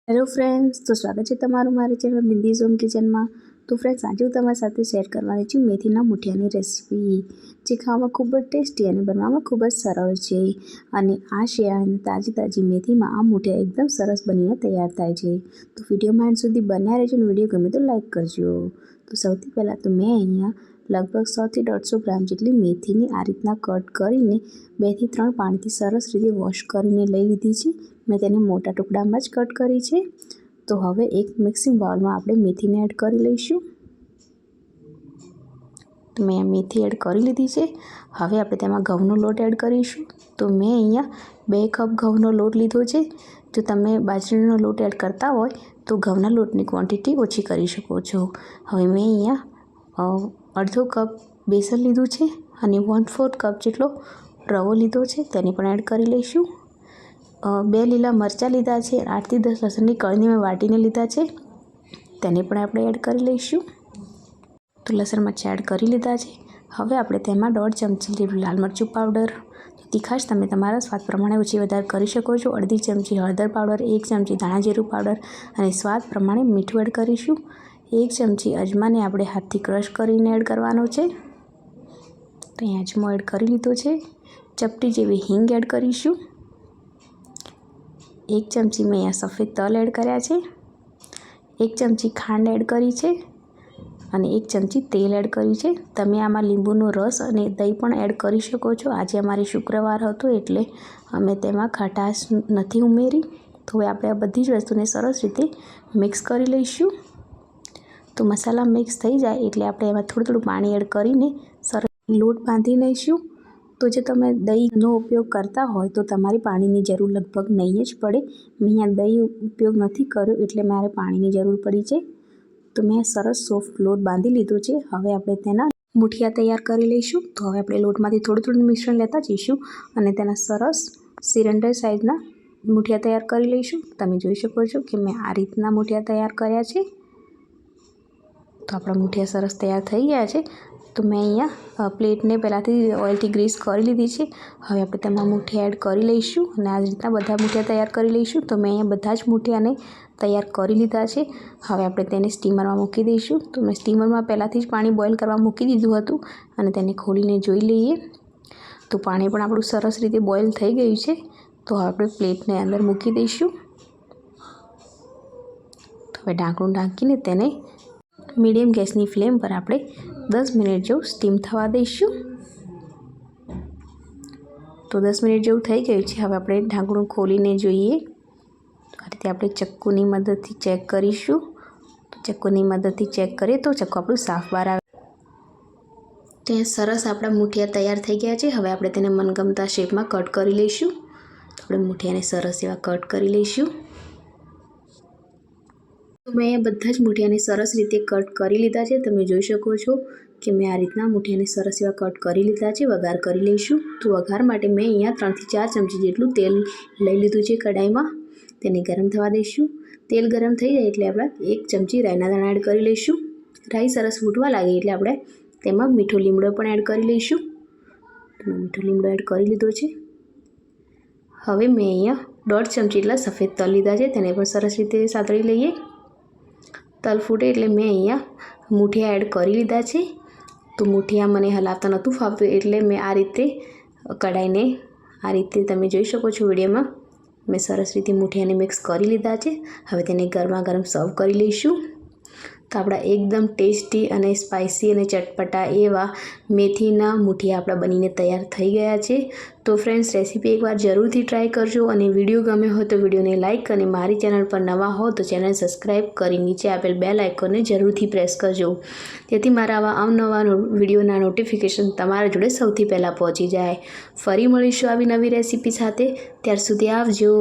Hello friends, तो स्वागत है तमाરું મારી ચેનલ બિંદીઝ હોમ કિચનમાં। તો ફ્રેન્ડ્સ, આજે હું તમારી સાથે શેર કરવાની છું મેથીના મુઠિયાની રેસીપી, જે ખાવામાં ખૂબ જ ટેસ્ટી અને બનાવવામાં ખૂબ જ સરળ છે। અને આ શિયાળાની તાજી તાજી મેથીમાં આ મુઠિયા એકદમ સરસ બનીને તૈયાર થાય છે। તો વિડીયોમાં એન્ડ સુધી બન્યા રહેજો અને વિડીયો ગમે તો લાઈક કરજો। તો સૌથી પહેલાં તો મેં અહીંયા લગભગ 100 થી 150 ગ્રામ જેટલી મેથીને આ રીતના કટ કરીને 2 થી 3 પાણીથી સરસ રીતે વોશ કરીને લઈ લીધી છે। मैं તેને મોટા ટુકડામાં જ કટ કરી છે। તો હવે એક મિક્સિંગ બાઉલમાં આપણે મેથીને એડ કરી લઈશું। તો મેં મેથી એડ કરી લીધી છે। હવે આપણે તેમાં ઘઉંનો લોટ એડ કરીશું। તો મેં અહીંયા 2 કપ ઘઉંનો લોટ લીધો છે। જો તમે બાજરીનો લોટ એડ કરતા હોય તો ઘઉંના લોટની ક્વોન્ટિટી ઓછી કરી શકો છો। હવે મેં અહીંયા અડધો કપ બેસન લીધું છે અને 1/4 કપ જેટલો રવો લીધો છે, તેને પણ એડ કરી લઈશું। 2 લીલા મરચાં લીધા છે, 8 થી 10 લસણની કળીને મેં વાટીને લીધા છે, તેને પણ આપણે એડ કરી લઈશું। તો લસણ મરચાં એડ કરી લીધા છે। હવે આપણે તેમાં 1.5 ચમચી જેટલું લાલ મરચું પાવડર, તીખાશ તમે તમારા સ્વાદ પ્રમાણે ઓછી વધારે કરી શકો છો, 1/2 ચમચી હળદર પાવડર, 1 ચમચી ધાણા જીરું પાવડર અને સ્વાદ પ્રમાણે મીઠું એડ કરીશું। 1 ચમચી અજમાને આપણે હાથથી ક્રશ કરીને એડ કરવાનો છે। તો અહીં અજમો એડ કરી લીધો છે। ચપટી જેવી હિંગ એડ કરીશું। 1 ચમચી મેં અહીંયા સફેદ તલ એડ કર્યા છે, 1 ચમચી ખાંડ એડ કરી છે અને 1 ચમચી તેલ એડ કર્યું છે। તમે આમાં લીંબુનો રસ અને દહીં પણ એડ કરી શકો છો। આજે અમારે શુક્રવાર હતો એટલે અમે તેમાં ખટાશ નથી ઉમેરી। તો હવે આપણે આ બધી જ વસ્તુને સરસ રીતે મિક્સ કરી લઈશું। તો મસાલા મિક્સ થઈ જાય એટલે આપણે એમાં થોડું પાણી એડ કરીને સરસ લોટ બાંધી લઈશું। તો જો તમે દહીંનો ઉપયોગ કરતા હોય તો તમારી પાણીની જરૂર લગભગ નહીં જ પડે। મેં અહીંયા દહીં ઉપયોગ નથી કર્યો એટલે મારે પાણીની જરૂર પડી છે। તો મેં સરસ સોફ્ટ લોટ બાંધી લીધો છે। હવે આપણે તેના મુઠિયા તૈયાર કરી લઈશું। તો હવે આપણે લોટમાંથી થોડું મિશ્રણ લેતા જઈશું અને તેના સરસ સિલિન્ડર સાઇઝના મુઠિયા તૈયાર કરી લઈશું। તમે જોઈ શકો છો કે મેં આ રીતના મુઠિયા તૈયાર કર્યા છે। તો આપણા મુઠિયા સરસ તૈયાર થઈ ગયા છે। તો મેં અહીંયા પ્લેટને પહેલાંથી ઓઇલથી ગ્રીસ કરી લીધી છે। હવે આપણે તેમાં મુઠિયા એડ કરી લઈશું અને આ રીતના બધા મુઠિયા તૈયાર કરી લઈશું। તો મેં અહીંયા બધા જ મુઠિયાને તૈયાર કરી લીધા છે। હવે આપણે તેને સ્ટીમરમાં મૂકી દઈશું। તો મેં સ્ટીમરમાં પહેલાંથી જ પાણી બોઇલ કરવા મૂકી દીધું હતું અને તેને ખોલીને જોઈ લઈએ। તો પાણી પણ આપણું સરસ રીતે બોઇલ થઈ ગયું છે। તો હવે આપણે પ્લેટને અંદર મૂકી દઈશું। તો હવે ઢાંકણું ઢાંકીને તેને મીડિયમ ગેસની ફ્લેમ પર આપણે 10 મિનિટ જેવું સ્ટીમ થવા દઈશું। તો 10 મિનિટ જેવું થઈ ગયું છે। હવે આપણે ઢાંકણું ખોલીને જોઈએ તો આ રીતે આપણે ચક્કુની મદદથી ચેક કરીશું। તો ચક્કુની મદદથી ચેક કરીએ તો ચક્કુ આપણું સાફ બહાર આવે। ત્યાં સરસ આપણા મુઠિયા તૈયાર થઈ ગયા છે। હવે આપણે તેને મનગમતા શેપમાં કટ કરી લઈશું। તો આપણે મુઠિયાને સરસ એવા કટ કરી લઈશું। તો મેં અહીંયા બધા જ મુઠિયાને સરસ રીતે કટ કરી લીધા છે। તમે જોઈ શકો છો કે મેં આ રીતના મુઠિયાને સરસ એવા કટ કરી લીધા છે। વઘાર કરી લઈશું। તો વઘાર માટે મેં અહીંયા 3 થી 4 ચમચી જેટલું તેલ લઈ લીધું છે કઢાઈમાં, તેને ગરમ થવા દઈશું। તેલ ગરમ થઈ જાય એટલે આપણે 1 ચમચી રાઈના દાણા એડ કરી લઈશું। રાઈ સરસ ફૂટવા લાગે એટલે આપણે તેમાં મીઠો લીમડો પણ એડ કરી લઈશું। તો મેં મીઠો લીમડો એડ કરી લીધો છે। હવે મેં અહીંયા 1.5 ચમચી જેટલા સફેદ તલ લીધા છે, તેને પણ સરસ રીતે સાતળી લઈએ। તલ ફૂટે એટલે મેં અહીંયા મુઠિયા એડ કરી લીધા છે। તો મુઠિયા મને હલાવતા નહોતું ફાવતું એટલે મેં આ રીતે કઢાઈને આ રીતે તમે જોઈ શકો છો વિડીયોમાં મેં સરસ રીતે મુઠિયાને મિક્સ કરી લીધા છે। હવે તેને ગરમા ગરમ સર્વ કરી લઈશું। તો આપણા એકદમ ટેસ્ટી અને સ્પાઇસી અને ચટપટા એવા મેથીના મુઠિયા આપણા બનીને તૈયાર થઈ ગયા છે। તો ફ્રેન્ડ્સ, રેસીપી એકવાર જરૂરથી ટ્રાય કરજો અને વિડીયો ગમ્યો હોય તો વિડીયોને લાઇક અને મારી ચેનલ પર નવા હો તો ચેનલ સબસ્ક્રાઈબ કરી નીચે આપેલ બેલ આઇકોનને જરૂરથી પ્રેસ કરજો, જેથી મારા આવા અવનવા વિડીયોના નોટિફિકેશન તમારા જોડે સૌથી પહેલાં પહોંચી જાય। ફરી મળીશું આવી નવી રેસીપી સાથે, ત્યાર સુધી આવજો।